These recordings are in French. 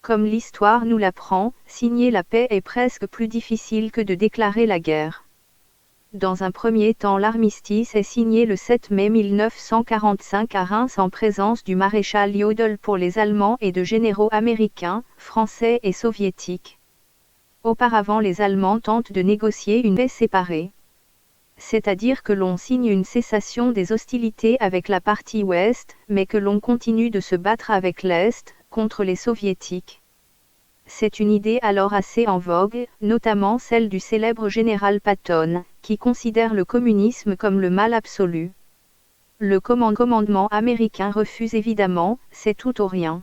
Comme l'histoire nous l'apprend, signer la paix est presque plus difficile que de déclarer la guerre. Dans un premier temps, l'armistice est signé le 7 mai 1945 à Reims en présence du maréchal Jodl pour les Allemands et de généraux américains, français et soviétiques. Auparavant, les Allemands tentent de négocier une paix séparée. C'est-à-dire que l'on signe une cessation des hostilités avec la partie ouest, mais que l'on continue de se battre avec l'Est, contre les soviétiques. C'est une idée alors assez en vogue, notamment celle du célèbre général Patton, qui considère le communisme comme le mal absolu. Le commandement américain refuse évidemment, c'est tout ou rien.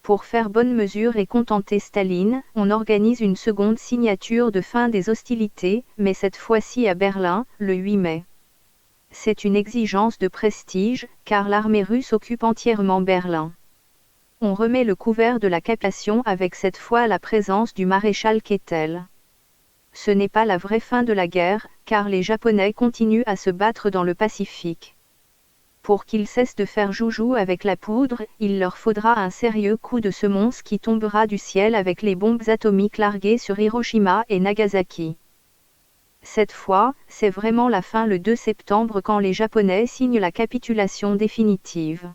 Pour faire bonne mesure et contenter Staline, on organise une seconde signature de fin des hostilités, mais cette fois-ci à Berlin, le 8 mai. C'est une exigence de prestige, car l'armée russe occupe entièrement Berlin. On remet le couvert de la capitulation avec cette fois la présence du maréchal Keitel. Ce n'est pas la vraie fin de la guerre, car les Japonais continuent à se battre dans le Pacifique. Pour qu'ils cessent de faire joujou avec la poudre, il leur faudra un sérieux coup de semonce qui tombera du ciel avec les bombes atomiques larguées sur Hiroshima et Nagasaki. Cette fois, c'est vraiment la fin le 2 septembre quand les Japonais signent la capitulation définitive.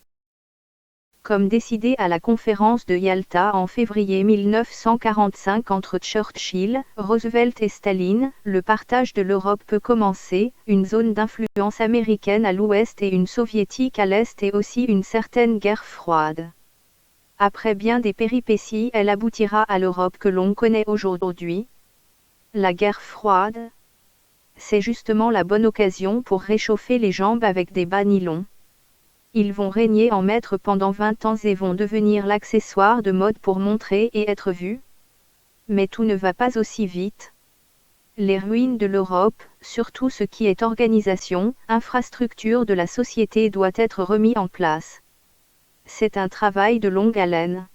Comme décidé à la conférence de Yalta en février 1945 entre Churchill, Roosevelt et Staline, le partage de l'Europe peut commencer, une zone d'influence américaine à l'ouest et une soviétique à l'est et aussi une certaine guerre froide. Après bien des péripéties, elle aboutira à l'Europe que l'on connaît aujourd'hui. La guerre froide, c'est justement la bonne occasion pour réchauffer les jambes avec des bas nylon. Ils vont régner en maître pendant 20 ans et vont devenir l'accessoire de mode pour montrer et être vus. Mais tout ne va pas aussi vite. Les ruines de l'Europe, surtout ce qui est organisation, infrastructure de la société doit être remis en place. C'est un travail de longue haleine.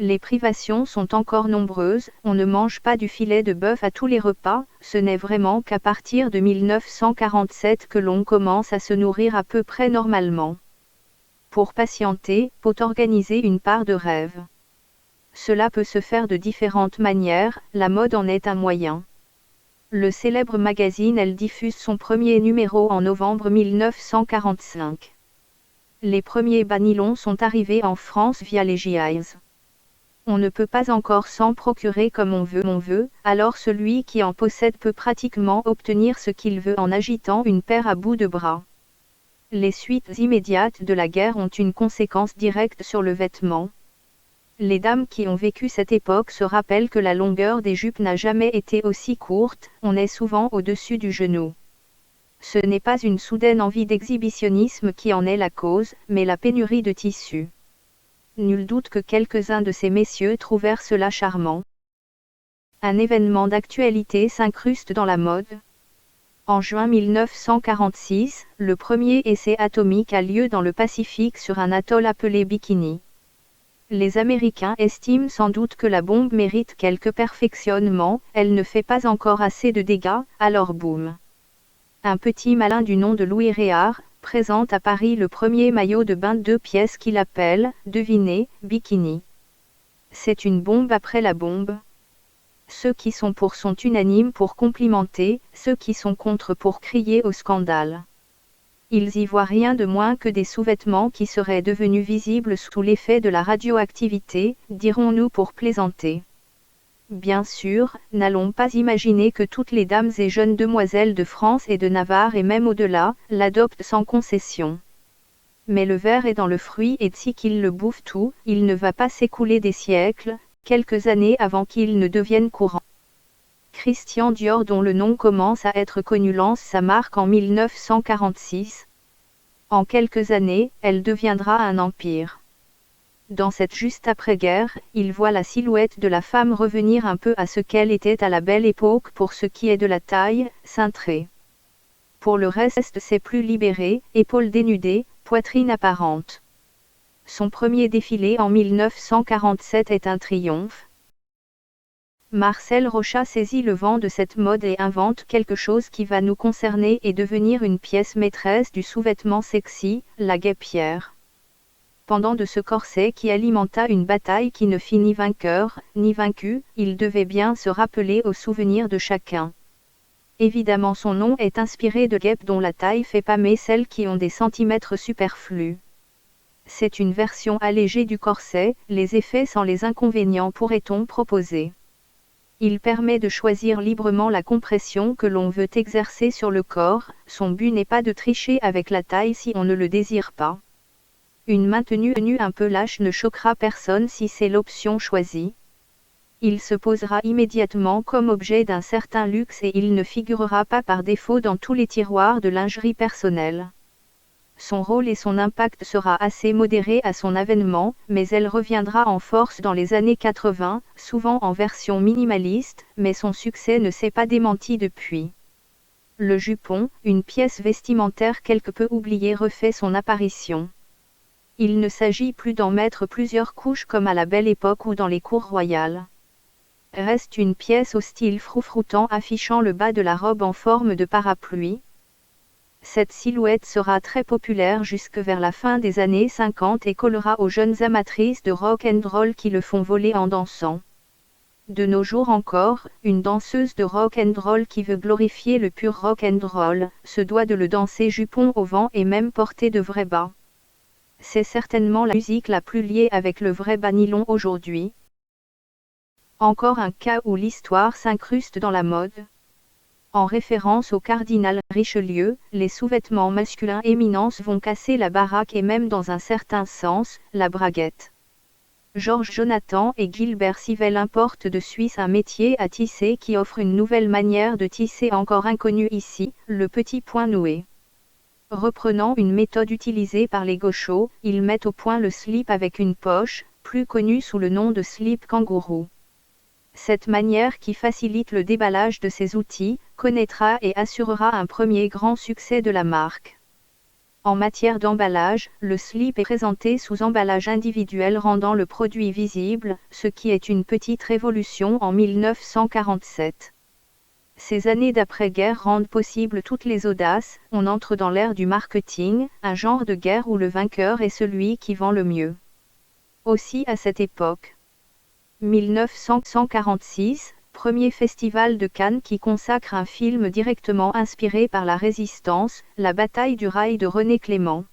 Les privations sont encore nombreuses, on ne mange pas du filet de bœuf à tous les repas, ce n'est vraiment qu'à partir de 1947 que l'on commence à se nourrir à peu près normalement. Pour patienter, faut organiser une part de rêve. Cela peut se faire de différentes manières, la mode en est un moyen. Le célèbre magazine Elle diffuse son premier numéro en novembre 1945. Les premiers bas nylon sont arrivés en France via les GIs. On ne peut pas encore s'en procurer comme on veut, alors celui qui en possède peut pratiquement obtenir ce qu'il veut en agitant une paire à bout de bras. Les suites immédiates de la guerre ont une conséquence directe sur le vêtement. Les dames qui ont vécu cette époque se rappellent que la longueur des jupes n'a jamais été aussi courte, on est souvent au-dessus du genou. Ce n'est pas une soudaine envie d'exhibitionnisme qui en est la cause, mais la pénurie de tissus. Nul doute que quelques-uns de ces messieurs trouvèrent cela charmant. Un événement d'actualité s'incruste dans la mode. En juin 1946, le premier essai atomique a lieu dans le Pacifique sur un atoll appelé Bikini. Les Américains estiment sans doute que la bombe mérite quelques perfectionnements, elle ne fait pas encore assez de dégâts, alors boum. Un petit malin du nom de Louis Réard présente à Paris le premier maillot de bain de 2 pièces qu'il appelle, devinez, Bikini. C'est une bombe après la bombe. Ceux qui sont pour sont unanimes pour complimenter, ceux qui sont contre pour crier au scandale. Ils y voient rien de moins que des sous-vêtements qui seraient devenus visibles sous l'effet de la radioactivité, dirons-nous pour plaisanter. Bien sûr, n'allons pas imaginer que toutes les dames et jeunes demoiselles de France et de Navarre et même au-delà, l'adoptent sans concession. Mais le ver est dans le fruit et si qu'il le bouffe tout, il ne va pas s'écouler des siècles, quelques années avant qu'il ne devienne courant. Christian Dior, dont le nom commence à être connu, lance sa marque en 1946. En quelques années, elle deviendra un empire. Dans cette juste après-guerre, il voit la silhouette de la femme revenir un peu à ce qu'elle était à la belle époque pour ce qui est de la taille, cintrée. Pour le reste, c'est plus libéré, épaules dénudées, poitrine apparente. Son premier défilé en 1947 est un triomphe. Marcel Rochat saisit le vent de cette mode et invente quelque chose qui va nous concerner et devenir une pièce maîtresse du sous-vêtement sexy, la guêpière. Pendant de ce corset qui alimenta une bataille qui ne fit ni vainqueur, ni vaincu, il devait bien se rappeler au souvenir de chacun. Évidemment son nom est inspiré de guêpes dont la taille fait pâmer celles qui ont des centimètres superflus. C'est une version allégée du corset, les effets sans les inconvénients pourrait-on proposer. Il permet de choisir librement la compression que l'on veut exercer sur le corps, son but n'est pas de tricher avec la taille si on ne le désire pas. Une main tenue un peu lâche ne choquera personne si c'est l'option choisie. Il se posera immédiatement comme objet d'un certain luxe et il ne figurera pas par défaut dans tous les tiroirs de lingerie personnelle. Son rôle et son impact sera assez modéré à son avènement, mais elle reviendra en force dans les années 80, souvent en version minimaliste, mais son succès ne s'est pas démenti depuis. Le jupon, une pièce vestimentaire quelque peu oubliée, refait son apparition. Il ne s'agit plus d'en mettre plusieurs couches comme à la Belle Époque ou dans les cours royales. Reste une pièce au style froufroutant affichant le bas de la robe en forme de parapluie. Cette silhouette sera très populaire jusque vers la fin des années 50 et collera aux jeunes amatrices de rock and roll qui le font voler en dansant. De nos jours encore, une danseuse de rock and roll qui veut glorifier le pur rock and roll, se doit de le danser jupon au vent et même porter de vrais bas. C'est certainement la musique la plus liée avec le vrai bas nylon aujourd'hui. Encore un cas où l'histoire s'incruste dans la mode. En référence au cardinal Richelieu, les sous-vêtements masculins éminence vont casser la baraque et même dans un certain sens, la braguette. Georges Jonathan et Gilbert Civelle importent de Suisse un métier à tisser qui offre une nouvelle manière de tisser encore inconnue ici, le petit point noué. Reprenant une méthode utilisée par les gauchos, ils mettent au point le slip avec une poche, plus connu sous le nom de slip kangourou. Cette manière qui facilite le déballage de ces outils, connaîtra et assurera un premier grand succès de la marque. En matière d'emballage, le slip est présenté sous emballage individuel rendant le produit visible, ce qui est une petite révolution en 1947. Ces années d'après-guerre rendent possible toutes les audaces, on entre dans l'ère du marketing, un genre de guerre où le vainqueur est celui qui vend le mieux. Aussi à cette époque. 1946, premier festival de Cannes qui consacre un film directement inspiré par la Résistance, La bataille du rail de René Clément.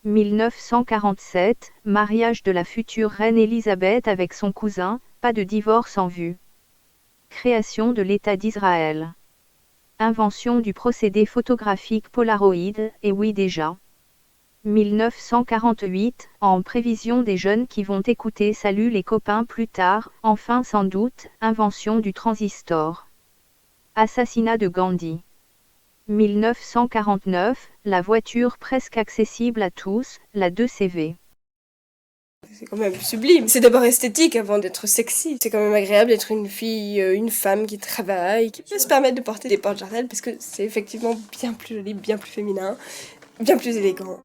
1947, mariage de la future reine Élisabeth avec son cousin, pas de divorce en vue. Création de l'État d'Israël. Invention du procédé photographique Polaroid, et oui déjà. 1948, en prévision des jeunes qui vont écouter Salut les copains plus tard, enfin sans doute, invention du transistor. Assassinat de Gandhi. 1949, la voiture presque accessible à tous, la 2CV. C'est quand même sublime. C'est d'abord esthétique avant d'être sexy. C'est quand même agréable d'être une fille, une femme qui travaille, qui peut se permettre de porter des porte-jartelles parce que c'est effectivement bien plus joli, bien plus féminin, bien plus élégant.